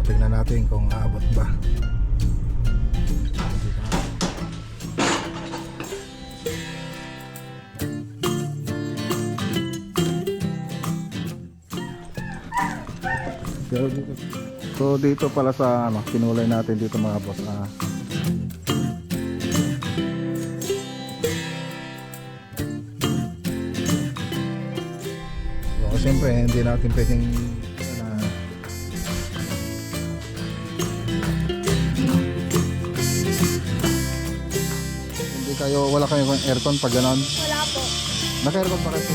tingnan natin kung aabot ba. So dito pala sa kinulay natin dito mga boss. So siyempre hindi natin pwedeng hindi kayo, wala kayong aircon pag ganon? Wala po. Naka-aircon pa kasi.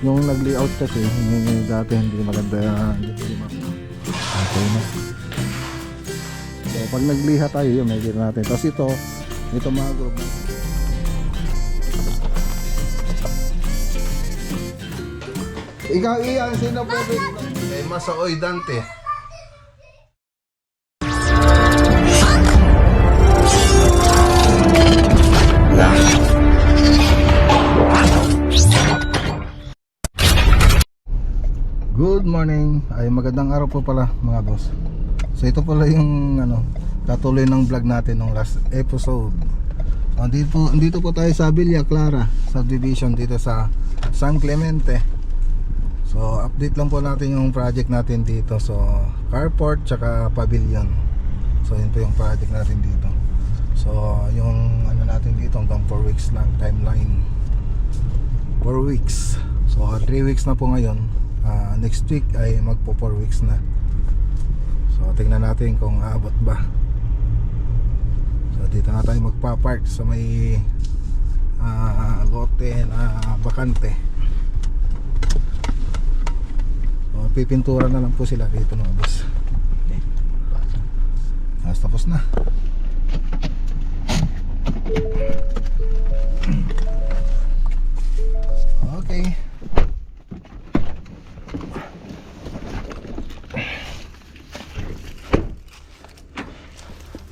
Yung nag-layout kasi dati hindi maganda, okay na. So pag nagliha tayo yun medyo natin. Tapos ito mga group. Ikaw Ian, sino po? Kay Masaoy Dante. Good morning. Ay magandang araw po pala mga boss. So ito pala yung katuloy ng vlog natin nung last episode. So dito po tayo sa Villa Clara subdivision dito sa San Clemente. So update lang po natin yung project natin dito. So carport tsaka pavilion. So yun po yung project natin dito. So yung natin dito hanggang 4 weeks lang timeline. 4 weeks. So 3 weeks na po ngayon. Next week ay magpo 4 weeks na. So tingnan natin kung aabot ba. So dito na tayo magpa-park sa may lote na bakante. So pipintura na lang po sila dito mga boss. Tapos na. Okay.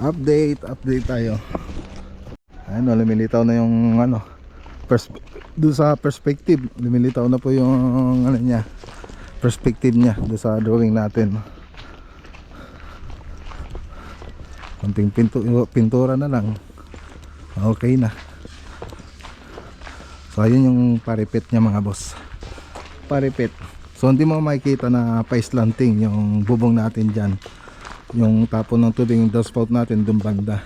Update tayo. Ayun, lumilitaw na yung doon sa perspective. Lumilitaw na po yung niya, perspective niya doon sa drawing natin. Konting pintura na lang. Okay na. So ayun yung parapet niya mga boss. Parapet. So hindi mo makikita na pa-slanting yung bubong natin diyan. Yung tapon ng tubig, yung downspout natin dun banda.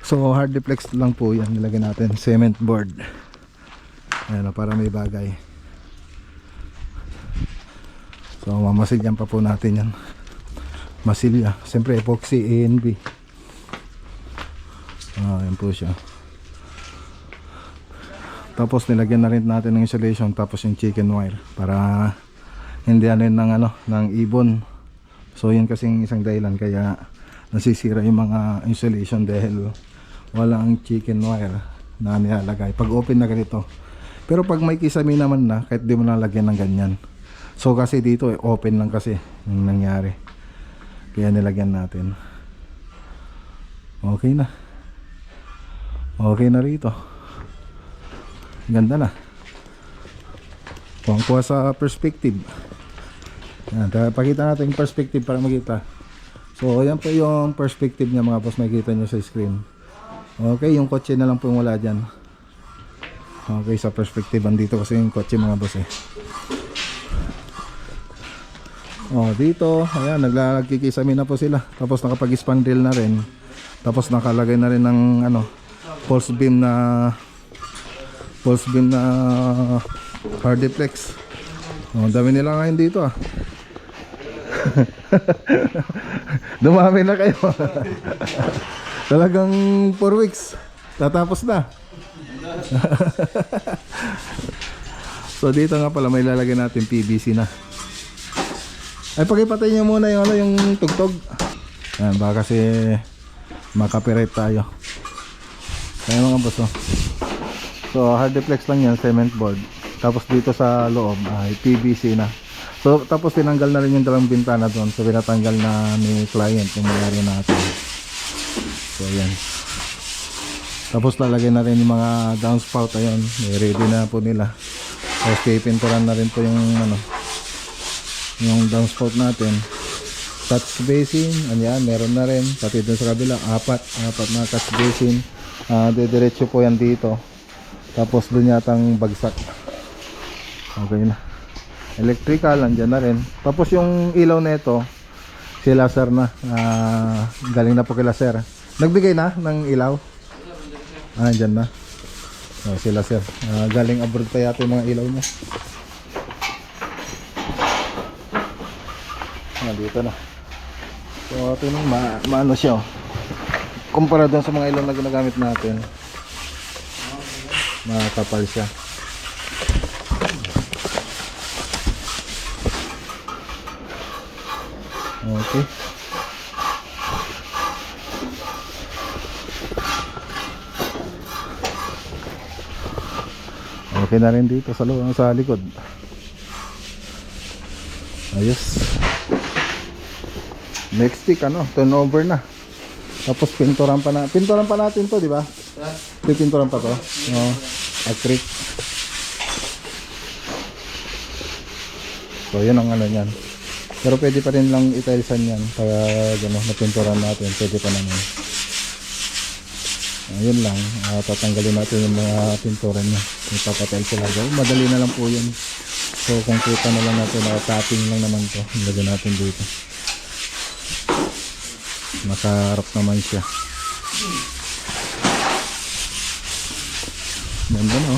So hard deflex lang po yan, nilagay natin cement board. Ayan, para may bagay. So mamasilyan pa po natin yan. Masilya, siyempre epoxy ANB. Ayan po siya. Tapos nilagyan na rin natin ng insulation, tapos yung chicken wire para hindi ng ibon. So yun kasing isang dahilan kaya nasisira yung mga insulation dahil walang chicken wire na nilalagay pag open na ganito. Pero pag may kisame naman na, kahit di mo nalagyan ng ganyan. So kasi dito open lang kasi yung nangyari, kaya nilagyan natin. Okay na. Okay na rito. Ganda na. Kuha sa perspective. Yan, pakita natin yung perspective para makita. So yan po yung perspective niya mga boss, makikita nyo sa screen. Okay, yung kotse na lang po yung wala dyan. Okay, sa perspective andito kasi yung kotse mga boss dito, ayan, nagkikisami na po sila. Tapos nakapag-spandrel na rin. Tapos nakalagay na rin ng false beam na hard deflex. Dami nila ngayon dito dumami na kayo. Talagang 4 weeks tatapos na. So dito nga pala may lalagay natin PVC na. Ay pakipatay nyo muna yung tugtog. Ayan, baka kasi makapirate tayo. Kaya mga boss So hard deflex lang yan, cement board. Tapos dito sa loob ay PVC na. So tapos tinanggal na rin yung dalawang bintana doon. So pinatanggal na ni client yung mayari natin. So yan. Tapos lalagay na rin yung mga downspout. Ayun, ready na po nila. Tapos pipinturan na rin po yung ano, yung downspout natin. Touch basin, ayan, meron na rin. Pati dun sa kabila, apat na touch basin. Didiretso po yan dito. Tapos dun yatang bagsak. Okay na. Electrical, andyan na rin. Tapos yung ilaw na ito, sila sir na. Galing na po kila sir. Nagbigay na ng ilaw? Andyan na. Sila sir. Galing abroad pa yata yung mga ilaw niya. Dito na. So ito nung maano siya, kumpara doon sa mga ilaw na ginagamit natin, makapal siya. Okay. Okay na rin dito sa loob, sa likod. Ayos. Next week ano, turnover na. Tapos pinturan pa natin to, di ba? Pipinturan pa to. Acrylic. So yun ang ano niyan. Pero pwede pa rin lang itailsan yan. Kaya gano, napinturan natin, pwede pa naman. Ayun lang, tatanggalin natin yung mga pinturan niya. Ipapatail sila. Madali na lang po yun. So kung kita na lang natin, tapping lang naman to. Ilagay natin dito. Nakaharap naman siya. Ganda no?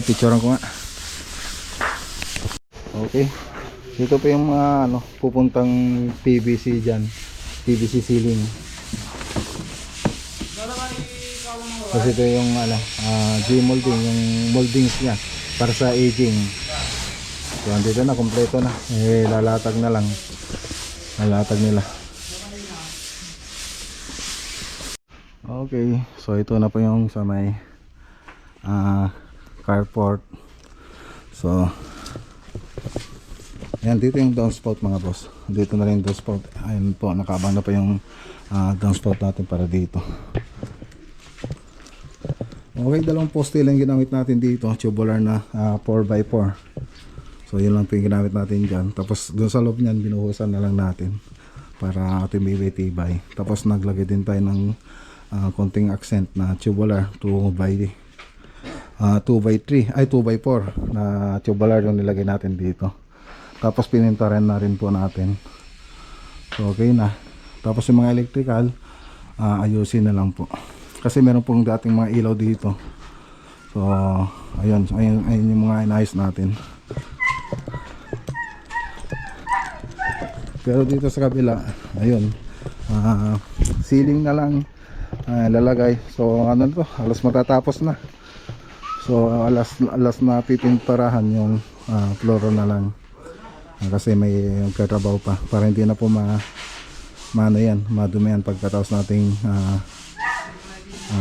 Picturean ko nga. Okay. Dito pa yung mga ano, pupuntang PVC dyan. PVC ceiling. Kasi ito yung ano, G-molding, yung moldings niya para sa aging. So andito na, kompleto na. Lalatag na lang. Lalatag nila. Okay, so ito na po yung sa may carport. So ayan, dito yung downspout mga boss. Dito na rin yung downspout. Ayun po, nakabang na pa yung downspout natin para dito. Okay, dalawang poste lang ginamit natin dito. Tubular na 4x4. So yun lang po yung ginamit natin dyan. Tapos dun sa loob nyan, binuhusan na lang natin para ating tibay. Tapos naglagay din tayo ng konting accent na tubular 2x3 ay 2x4 na tubular yung nilagay natin dito. Tapos pinintaran na rin po natin. So okay na. Tapos yung mga electrical, ayusin na lang po. Kasi meron pong dating mga ilaw dito. So ayun yung mga inayos natin. Pero dito sa kabila, ayun, ceiling na lang lalagay. So ano to, alas matatapos na. So alas na pipinturahan yung floor na lang. Kasi may katrabaho pa para hindi na po maano yan, madumi yan pagkatapos nating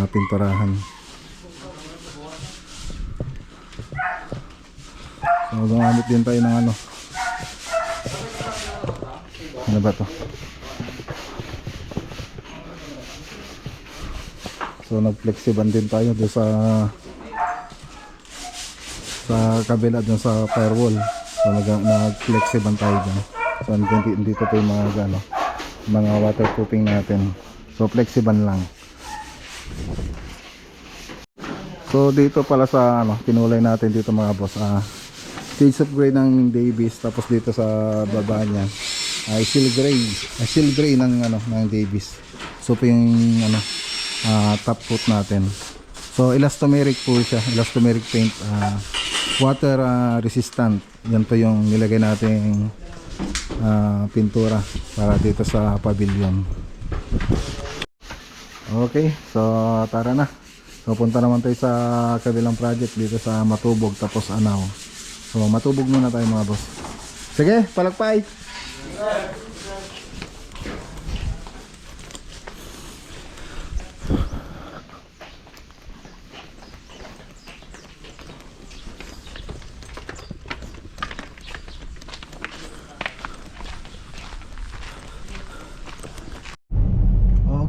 pinturahan. So gumamit din tayo ng ano ba to? So nag-flexiban din tayo doon sa kabila doon sa firewall. So nag-flexiban tayo dyan. So dito po yung mga waterproofing natin. So flexiban lang. So dito pala sa pinulay natin dito mga boss, shades of gray ng Davis. Tapos dito sa baba niya ay steel gray ng Davis. So po yung top coat natin. So elastomeric po siya, elastomeric paint, water resistant. Yan po yung nilagay nating pintura para dito sa pavilion. Okay, so tara na. So punta naman tayo sa kabilang project dito sa Matubog tapos Anao. So Matubog muna tayo mga boss. Sige, palakpay.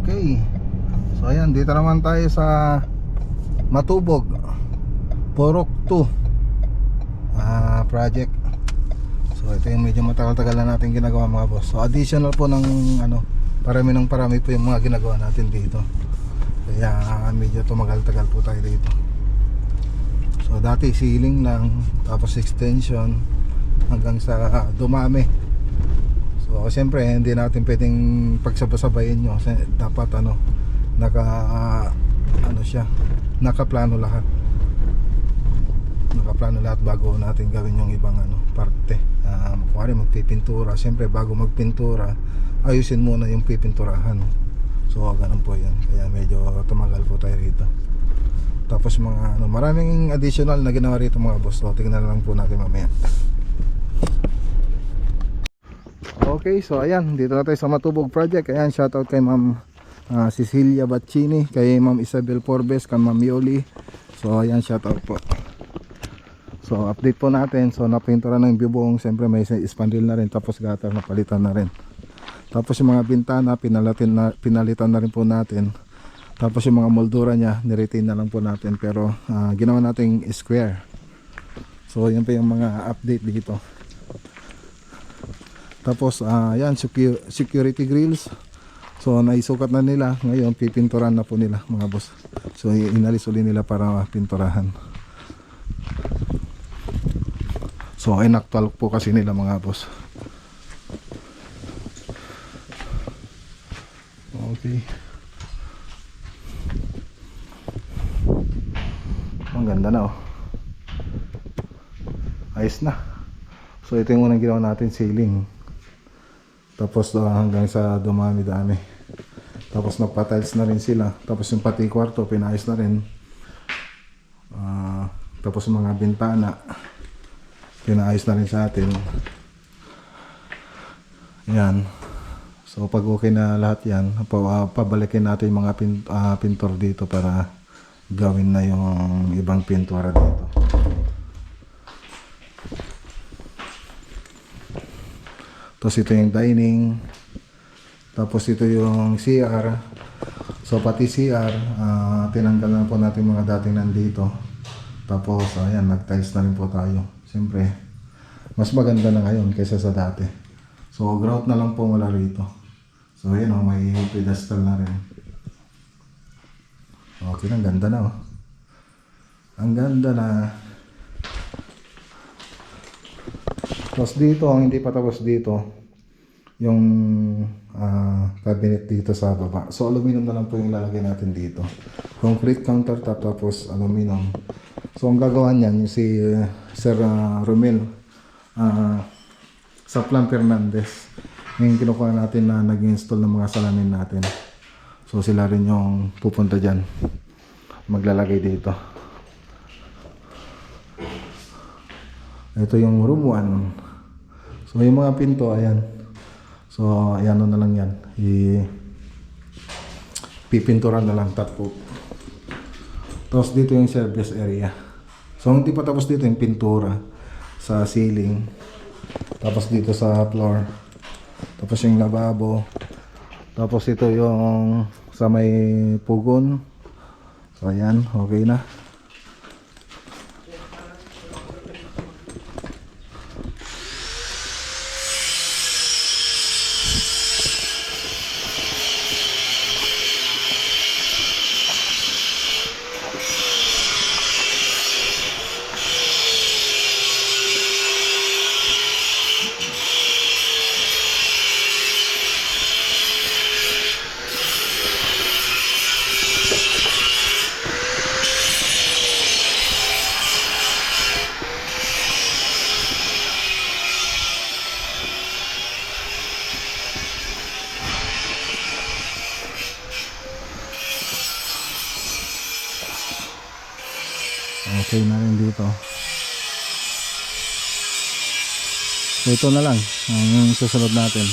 Okay. So ayan, ayan, dito naman tayo sa Matubog Porok 2 project. So ito yung medyo matagal-tagal na natin ginagawa mga boss. So additional po ng parami po yung mga ginagawa natin dito. Kaya medyo tumagal-tagal po tayo dito. So dati ceiling lang, tapos extension hanggang sa dumami. So siyempre hindi natin pwedeng pagsabasabayin nyo. Dapat nakaplano lahat. Nakaplano lahat bago natin gawin yung ibang parte. Kuwari magpipintura, siyempre bago magpintura ayusin muna yung pipinturahan. So ganun po yan. Kaya medyo tumagal po tayo rito. Tapos mga maraming additional na ginawa rito mga boss. So tingnan lang po natin mamaya. Okay, so ayan, dito na tayo sa Matubog project. Ayan, shoutout kay Ma'am Cecilia Baccini, kay Ma'am Isabel Forbes, kay Ma'am Yoli. So ayan, shoutout po. So update po natin. So napintura ng bubong, siyempre may spandrel na rin, tapos gutter na palitan na rin. Tapos yung mga bintana pinalitan na rin po natin. Tapos yung mga moldura niya niretain na lang po natin, pero ginawa nating square. So yan pa yung mga update dito. Tapos yan, security grills. So naisukat na nila, ngayon pipinturan na po nila mga boss. So inalis uli nila para pinturahan. So inaktual po kasi nila mga boss. Okay. Ang ganda na ayos na. So ito yung unang ginawa natin, ceiling. Tapos hanggang sa dumami-dami. Tapos nagpa-tiles na rin sila. Tapos yung pati kwarto pinayos na rin. Tapos yung mga bintana pinaayos na rin sa atin. Yan. So pag okay na lahat yan, pabalikin natin yung mga pintor dito para gawin na yung ibang pintura dito. Tapos ito yung dining. Tapos ito yung CR. So pati CR tinanggal na po natin mga dating nandito. Tapos ayan, nag-tiles na rin po tayo. Siyempre mas maganda na ngayon kaysa sa dati. So grout na lang po mula rito. So ayan may pedestal na rin. Okay, ang ganda na ang ganda na. Tapos dito, ang hindi pa tapos dito, yung cabinet dito sa baba. So aluminum na lang po yung lalagay natin dito. Concrete countertop tapos aluminum. So ang gagawa niyan yung si Sir Romel sa Plan Fernandez. Yung kinukuha natin na nag-install ng mga salamin natin. So sila rin yung pupunta dyan, maglalagay dito. Ito yung room 1. So yung mga pinto, ayan. So ayan na lang yan. Pipinturan na lang tapo. Tapos dito yung service area. So hindi pa tapos dito yung pintura sa ceiling. Tapos dito sa floor. Tapos yung lababo. Tapos ito yung sa may pugon. So ayan, okay na. Okay na rin dito. So ito na lang ang susunod natin.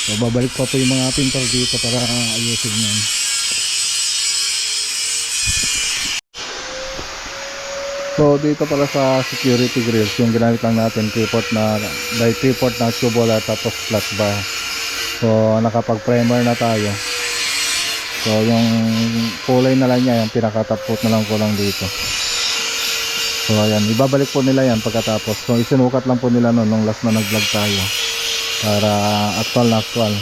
So babalik pa po yung mga pintor dito para ayusin yan. So dito pala sa security grills, yung ginamit lang natin T-port na tubular tapos flat bar. So nakapag primer na tayo. So yung kulay na lang niya, yung pinakatapot na lang ko lang dito. So ayan, ibabalik po nila yan pagkatapos. So isinukat lang po nila noon nung last na nag-vlog tayo para actual na actual.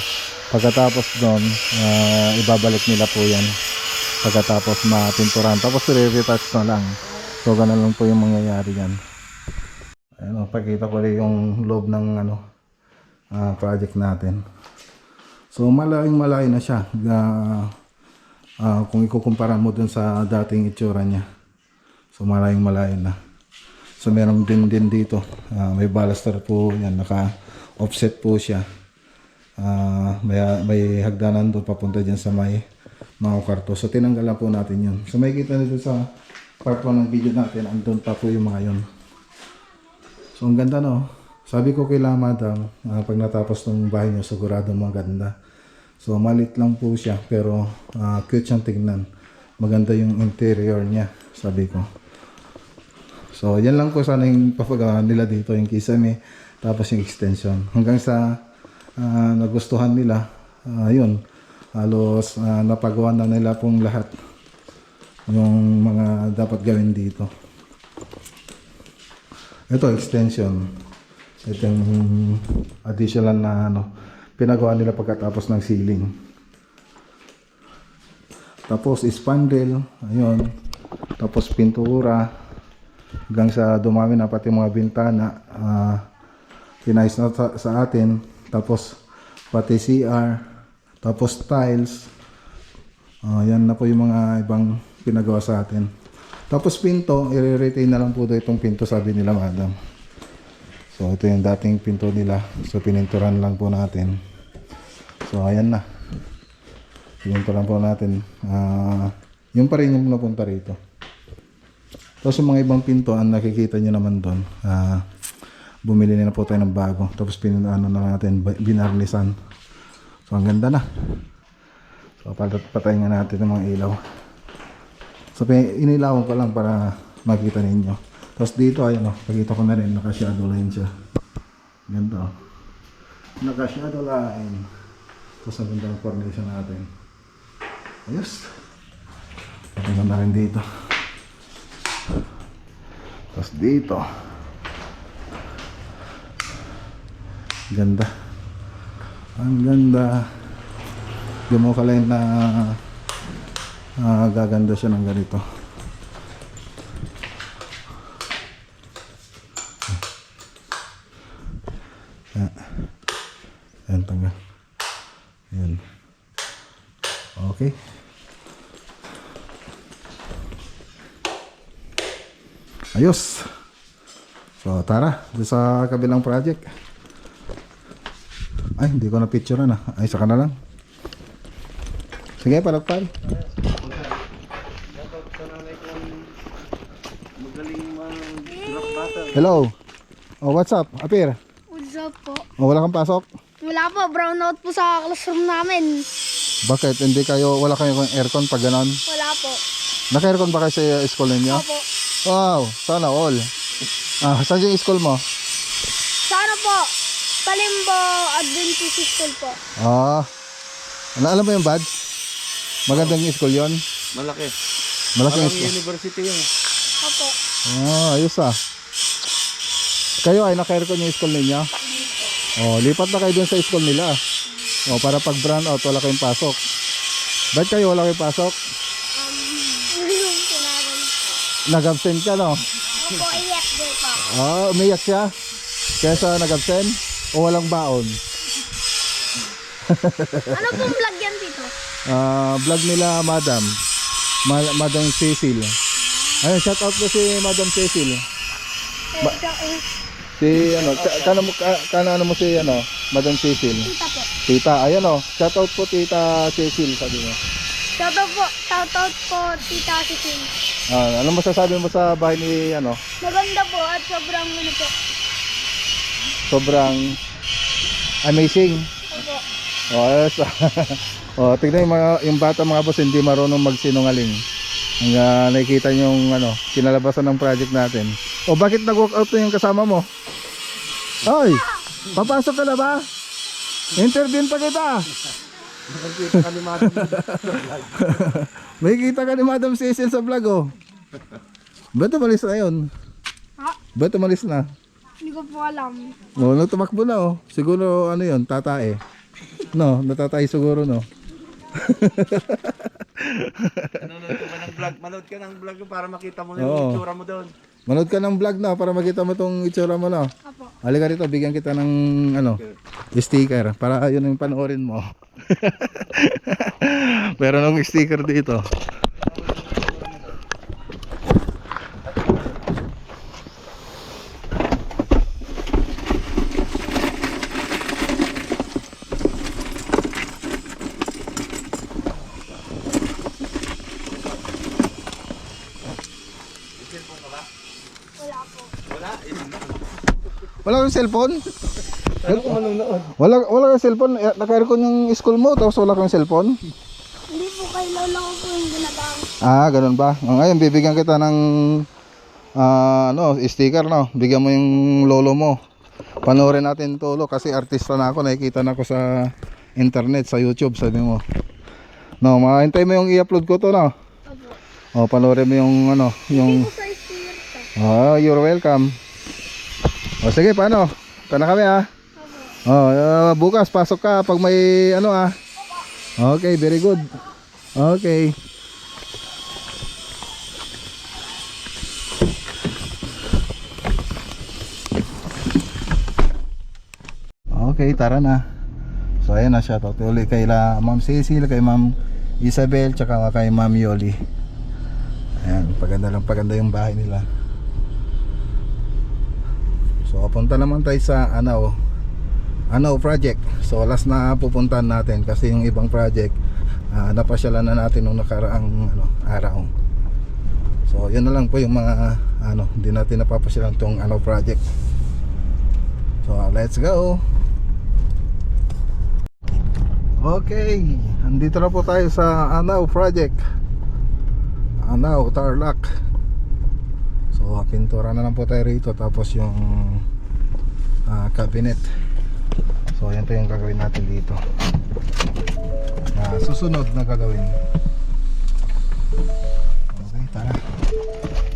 Pagkatapos doon, ibabalik nila po yan pagkatapos mapinturan. Tapos re-retouch na lang. So ganun lang po yung mangyayari yan. Ayan, pakita ko rin yung loob ng project natin. So malaking-malaki na siya. Kung ikukumpara mo dun sa dating itsura niya. So malaking-malaki na. So meron din dito. May baluster po yan. Naka-offset po siya. May hagdanan doon papunta dyan sa may mga kwarto. So tinanggalan po natin yun. So may kita nito sa part 1 ng video natin. Andun pa po yung mga yun. So ang ganda, no? Sabi ko kay Madam, pag natapos ng bahay nyo, sigurado maganda. So malit lang po siya, pero cute siyang tignan. Maganda yung interior niya, sabi ko. So yan lang po sana yung papagawa nila dito, yung kisame, tapos yung extension. Hanggang sa nagustuhan nila, yun, halos napagawa na nila pong lahat yung mga dapat gawin dito. Ito extension. Ito yung additional na pinagawa nila pagkatapos ng ceiling. Tapos spandrel, ayun. Tapos pintura hanggang sa dumami na pati mga bintana, pinayos na sa atin. Tapos pati CR, tapos tiles. Yan na po yung mga ibang pinagawa sa atin. Tapos pinto, i-retain na lang po itong pinto, sabi nila Madam. So ito yung dating pinto nila. So pininturan lang po natin. So ayan na. Pininturan po natin. Yung pa rin yung napunta rito. Tapos yung mga ibang pinto, ang nakikita nyo naman doon, bumili na po tayo ng bago. Tapos na natin, binarnisan. So ang ganda na. So patayin nga natin ng mga ilaw. So inilawan ko lang para makita ninyo. Tapos dito ayan nakita ko na rin, naka-shadow line siya. Ganda naka-shadow line. Tapos ang ganda ng coordination natin. Ayos. Patayin na rin dito. Tapos dito ganda. Ang ganda. Di mo kalain na gaganda siya ng ganito. Ayan, tanggal. Ayan. Okay. Ayos. So tara, doon sa kabilang project. Ay, hindi ko na picture na. Ay, saka na lang. Sige, palagpal. Hello. Oh, what's up? Apir. What's up po? Oh, wala kang pasok? Wala po, brown out po sa classroom namin. Bakit? Hindi kayo, wala kayong aircon pag ganon? Wala po. Naka-aircon ba kayo sa school ninyo? Opo. Wow, sana all. Saan yung school mo? Sa ano po? Kalimbo Adventist School po. Alam mo yung badge? Magandang school yon. Malaki. Malaking Parang school. university yun. Opo. Ayos Kayo ay naka-aircon yung school ninyo? Lipat na kayo dun sa school nila. Para pag brown out, wala kayong pasok. Ba't kayo wala kayong pasok? Yung tinagal po. Nag-absent ka, no? Opo, iyak din po. Umiyak siya? Kesa nag-absent? O walang baon? Ano pong vlog yan dito? Vlog nila Madam. Madam Cecil. Ayun, shout out ko si Madam Cecil. Si ano mo si Madam Cecil. Tita po. Tita, ayan shout out po Tita Cecil, sabi mo. Shoutout po, Tita Cecil. Ano masasabi mo sa bahay ni Maganda po at sobrang po. Sobrang amazing. Opo. Ayos. Tignan yung bata mga boss, hindi marunong magsinungaling. Ang nakikita niyo yung kinalabasan ng project natin. Bakit nag-walk out na yung kasama mo? Ay, papasok ka na ba? Interview pa kita. Nakikita ka ni Madam sa vlog. May kita ka ni Madam Cecil sa vlog oh. Ba't umalis na yun? Ha? Ba't umalis na? Hindi ko po alam. Oh, tumakbo na oh. Siguro ano yun, tatae. No, natatay siguro no. Nanonood ka ba ng vlog? Manood ka ng vlog para makita mo Oo. yung itsura mo doon. Manood ka ng vlog na para makita mo tong itsura mo na. Apo. Halika rito, bigyan kita ng ano, sticker para yun yung panoorin mo. Meron ng sticker dito. Wala po. Wala kang cellphone? Wala kang cellphone? Naka-aircon yung school mo tapos wala kang cellphone? Hindi po kay lola ko po yung ginagamit. Ah, ganun ba? Ngayon bibigyan kita ng ano, sticker no. Bigyan mo yung lolo mo. Panoorin natin to lo kasi artista na ako, nakikita na ako sa internet, sa YouTube, sabi mo. No, mahintay mo yung i-upload ko to no. Apo. Oh, panoorin mo yung ano, Hindi yung ko sa sticker to. oh, you're welcome. O sige, paano? Kana kami ah. Apo. Oh, bukas pasok ka pag may ano ah. Okay, very good. Okay. Okay, tara na. So ayan na siya. Tuloy kay Ma'am Cecil, kay Ma'am Isabel, tsaka kay Ma'am Yoli. Ayan, paganda yung bahay nila. So papunta naman tayo sa Anao project. So last na pupuntahan natin kasi yung ibang project napasyalan na natin nung nakaraang araw. So yun na lang po yung mga hindi natin napapasyalan tong project. So let's go. Okay, andito na po tayo sa Anao project. Anao Tarlac. So pintura na lang po tayo rito, tapos yung cabinet. So yan po yung gagawin natin dito. Susunod na gagawin. Okay, tara.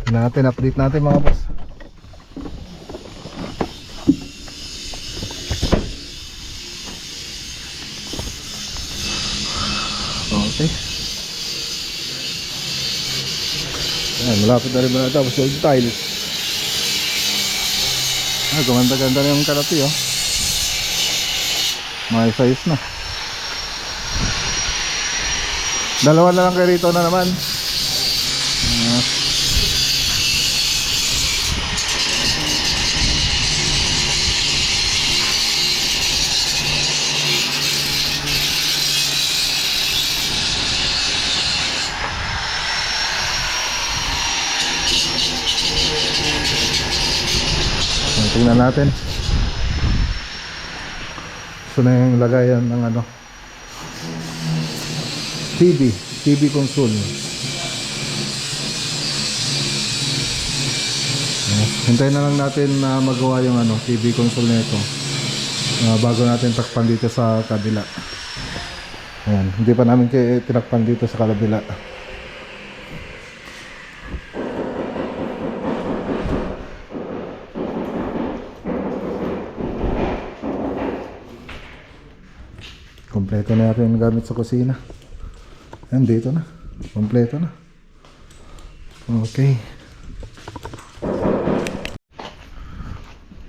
Tingnan natin, update natin mga boss. Okay. Ayan, malapit na rin na tapos yung tiles. Gumanda-ganda na yung karapi oh. May size na. Dalawa na lang kayo rito na naman. Tingnan natin. So na yung lagayan ng TV console. Hintayin na lang natin na magawa yung TV console na ito bago natin takpan dito sa kabila. Ayan, hindi pa namin tinakpan dito sa kabila. Kompleto na natin yung gamit sa kusina. Ayan, dito na. Kompleto na. Okay.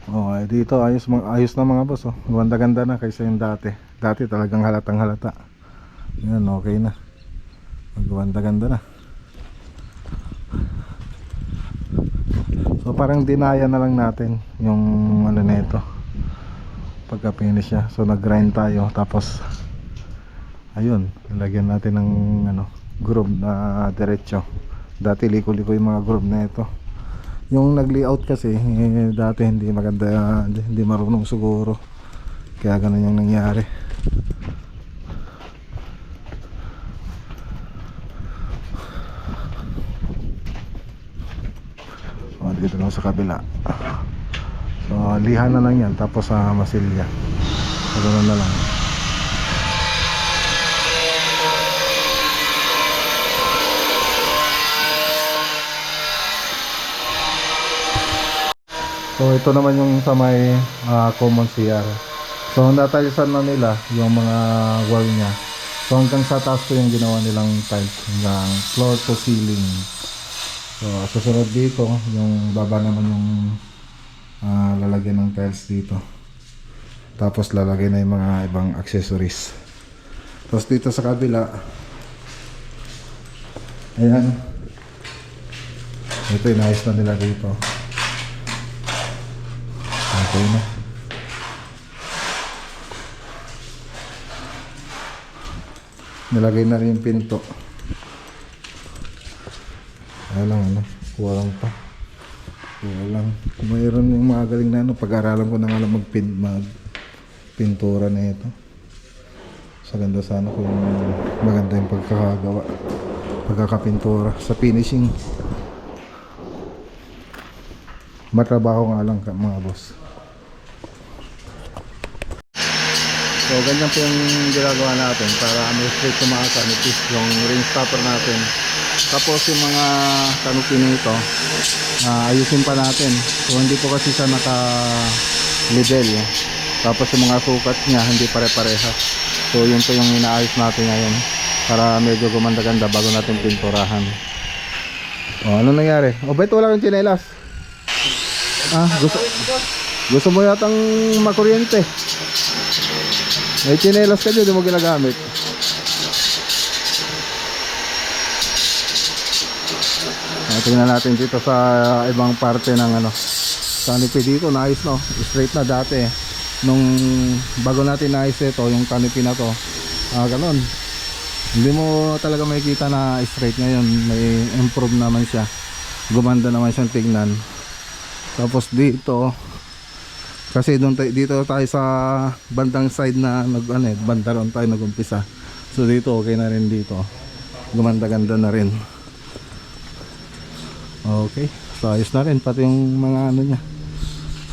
Okay, dito ayos na mga boss. Ganda-ganda na kaysa yung dati. Dati talagang halatang halata. Ayan, okay na. Ganda-ganda na. So parang dinaya na lang natin yung nito. Pagka finish siya. So nag-grind tayo. Tapos ayun, nilagyan natin ng groove na diretso. Dati liko-liko yung mga groove na ito. Yung nag-layout kasi dati hindi maganda, hindi marunong siguro. Kaya ganun yung nangyari. Dito lang sa kabila. So liha na lang yan, tapos masilya. So ganun na lang. So ito naman yung sa may common CR. So natalisan na nila yung mga wall niya. So hanggang sa taas ko yung ginawa nilang tiles, hanggang floor to ceiling. So susunod dito, yung baba naman yung lalagyan ng tiles dito. Tapos lalagay na yung mga ibang accessories. Tapos dito sa kabila, ayan, ito inayos na nila dito. Okay na. Nilagay na rin yung pinto. Alang kuha lang pa. Kuha lang. Mayroon yung mga galing na pag-aralan ko na nga lang magpintura na ito. Sa ganda sana kung maganda yung pagkakagawa, pagkakapintura sa finishing. Matrabaho nga lang mga boss. So ganyan po yung ginagawa natin para straight yung mga canopy, yung ring stopper natin. Tapos yung mga canopy nito ayusin pa natin. So hindi po kasi siya naka-level Tapos yung mga sukat niya hindi pare-parehas. So yun po yung inaayos natin ngayon para medyo gumanda-ganda bago natin pinturahan. Ano nangyari? Ba't wala kang tsinelas? Gusto mo yatang makuryente. May tsinelas ka dyan, di mo ginagamit. Tingnan natin dito sa ibang parte ng canopy dito. Naayos no, straight na dati. Nung bago natin naayos ito, yung canopy na to, ganon. Hindi mo talaga makikita na straight. Ngayon may improve naman siya, gumanda naman siyang tignan. Tapos dito, kasi dito tayo sa bandang side na banda ron tayo nagumpisa. So dito okay na rin dito. Gumanda-ganda na rin. Okay, so ayos na rin pati yung mga niya.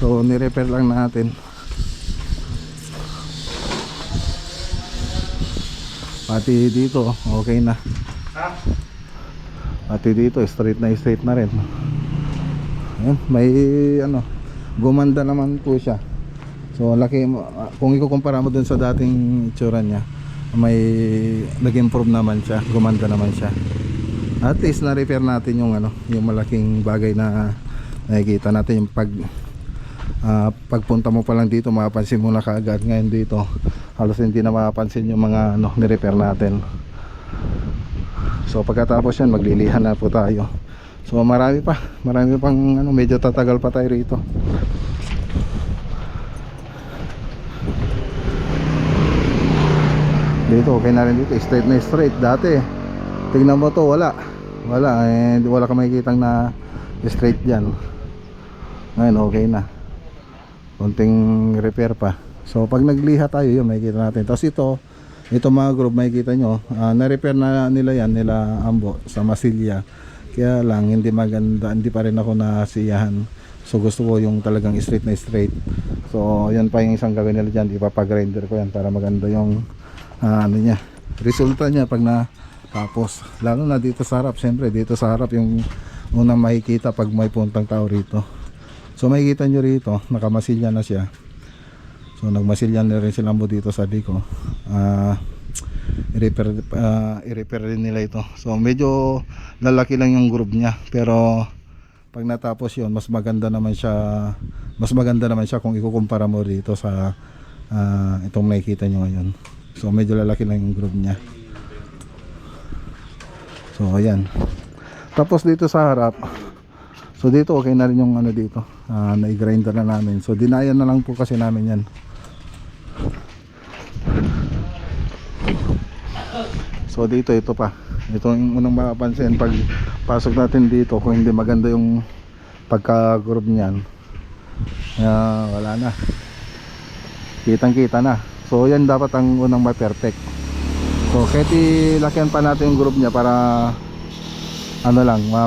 So ni-repair lang natin. Pati dito okay na. Pati dito straight na rin. Ayan, may gumanda naman po siya. So laki, kung ikukumpara mo dun sa dating itsura niya, may nag-improve naman siya, gumanda naman siya. At least na-repair natin yung yung malaking bagay na nakikita natin. Yung pagpunta mo pa lang dito, mapapansin mo na kaagad. Ngayon dito halos hindi na mapapansin yung mga ni-repair natin. So pagkatapos yan, maglilihan na po tayo. So marami pang medyo tatagal pa tayo rito. Dito okay na rin dito, straight na straight. Dati tingnan mo to, wala ka makikitang na straight dyan. Ngayon okay na, konting repair pa. So pag nagliha tayo yun makikita natin. Tapos ito mga group makikita nyo, na-repair na nila yan, nila Ambo sa Masilya. Kaya lang hindi maganda, hindi pa rin ako nasiyahan. So gusto ko yung talagang straight na straight. So yan pa yung isang gawin nila dyan, ipapag-grinder ko yan para maganda yung niya, resulta niya pag natapos. Lalo na dito sa harap, siyempre dito sa harap yung unang makikita pag may puntang tao rito. So makikita nyo rito, nakamasilya na siya. So nagmasilya na rin silang dito, sabi ko i-repair rin nila ito. So medyo lalaki lang yung groove niya, pero pag natapos yun, mas maganda naman siya kung ikukumpara mo dito sa itong nakikita nyo ngayon. So medyo lalaki lang yung groove niya. So ayan. Tapos dito sa harap, so dito okay na rin yung dito, na-grinder na namin. So dinayan na lang po kasi namin yan. So dito, ito pa, ito yung unang mapapansin pag pasok natin dito. Kung hindi maganda yung pagka-groove niyan, wala na, kitang kita na. So yan dapat ang unang ma-perfect. So kahit ilakyan pa natin yung groove niya para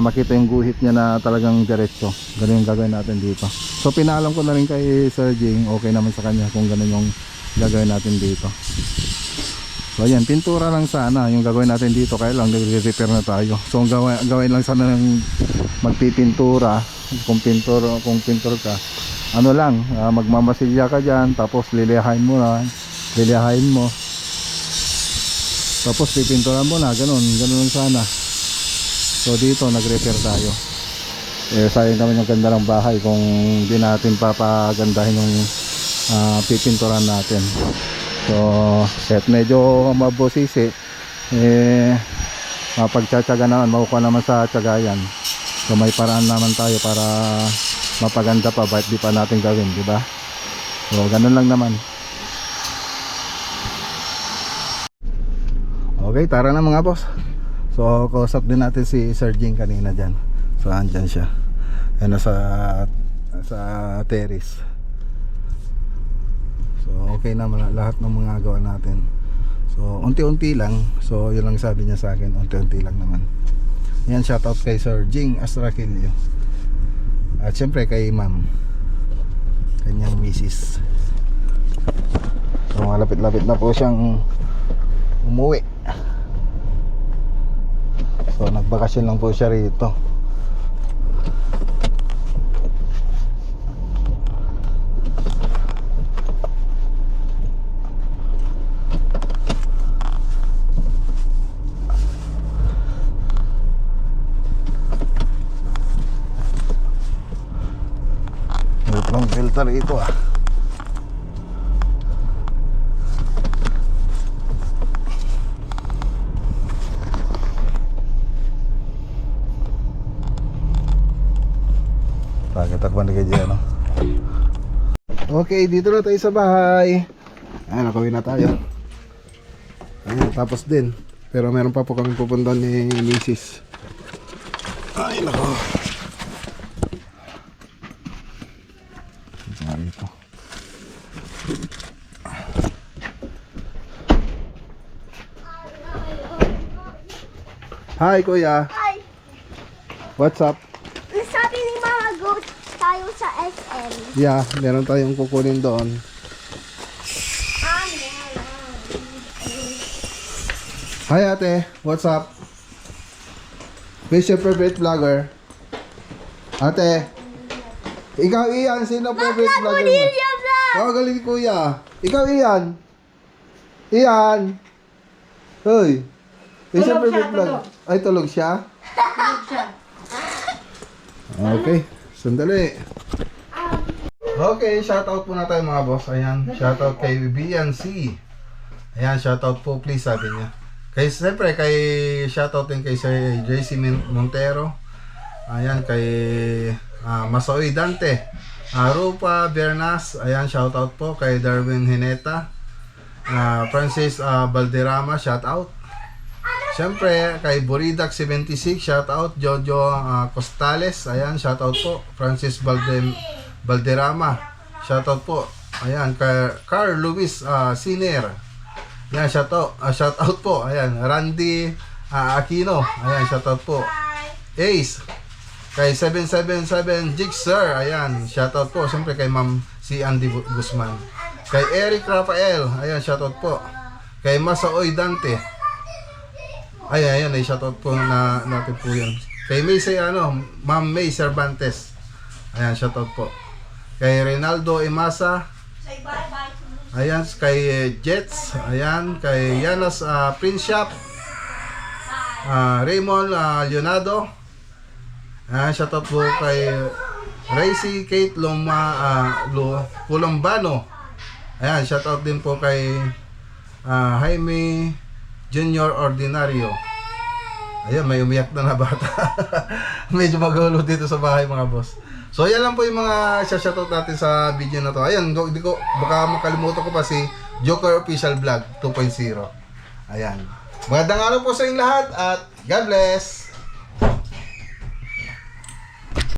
makita yung guhit niya na talagang diretso. Ganun yung gagawin natin dito. So pinaalam ko na rin kay Sir Jing, okay naman sa kanya kung ganun yung gagawin natin dito. So ayan, pintura lang sana yung gagawin natin dito, kaya lang nagre-repair na tayo. So ang gawin lang sana ng magpipintura kung pintor ka, ano lang, magmamasilya ka dyan, tapos lilihain mo, tapos pipinturan mo na, ganun lang sana. So dito nag-repair tayo. Sayang naman yung ganda ng bahay kung hindi natin papagandahin yung pipinturan natin. So kahit medyo mabosisi, mapagtsatsaga naman, makukuha naman sa tsagayan. So may paraan naman tayo para mapaganda pa, bakit di pa natin gawin, di ba? So ganun lang naman. Okay, tara na mga boss. So kausap din natin si Sir Jing kanina dyan. So andyan siya. Ayan, nasa terrace. So okay naman lahat ng mga gawa natin. So unti-unti lang. So yun lang sabi niya sa akin, unti-unti lang naman. Yan, shoutout kay Sir Jing Astraquilio. At syempre kay ma'am, kanyang misis. So malapit-lapit na po siyang umuwi. So nagbakasyon lang po siya rito. May filter ito ah. Takpan na kayo dyan, no? Okay, dito na tayo sa bahay. Ayan, nakawin na tayo. Ayan, tapos din. Pero meron pa po kami pupunta ni Mrs. Ay, nako. Ito. Hi, kuya. Ay, What's up? sabi ni Mama go tayo sa SM. Yeah, meron tayong kukunin doon. Hi ate, what's up? Who's your favorite vlogger? Ate, ikaw Ian, sino favorite vlogger mo? Bonilla vlog! Oh, galing kuya. Ikaw Ian. Ian. Hoy. Who's your favorite vlogger? Ay, tulog siya? Okay, sandali. Okay, shoutout muna tayo mga boss. Ayan, shoutout kay BNC. Ayan, shoutout po please, sabi niya. Kay siyempre kay shoutout din kay Sir JC Montero. Ayan, kay Masoy Dante. Rupa Bernas. Ayan, shoutout po kay Darwin Hineta. Francis Valderrama, shoutout. Siyempre kay Buridak76, shoutout. Jojo Costales. Ayan, shoutout po. Francis Valderrama, shoutout po. Ayan, kay Carl Luis Siner. Ayan, shoutout po. Ayan, Randy Aquino. Ayan, shoutout po. Ace. Kay 777 Jigsaw. Ayan, shoutout po. Siyempre kay Ma'am si Andy Guzman. Kay Eric Rafael. Ayan, shoutout po. Kay Masaoy Dante. Ayan, ay shoutout po na natin po yun. Kay May Ma'am May Cervantes. Ayan, shoutout po. Kay Reynaldo Imasa. Ayan, kay Jets. Ayan, kay Yanas Prince Shop. Raymond Leonardo. Ayan, shoutout po kay Racy Kate Colombano. Ayan, shoutout din po kay Jaime Junior Ordinario. Ayan, may umiyak na bata. Medyo magulo dito sa bahay mga boss. So yan lang po yung mga shoutout natin sa video na to. Ayan, baka makalimutan ko pa si Joker Official Vlog 2.0. Ayan. Magandang araw po sa inyong lahat at God bless!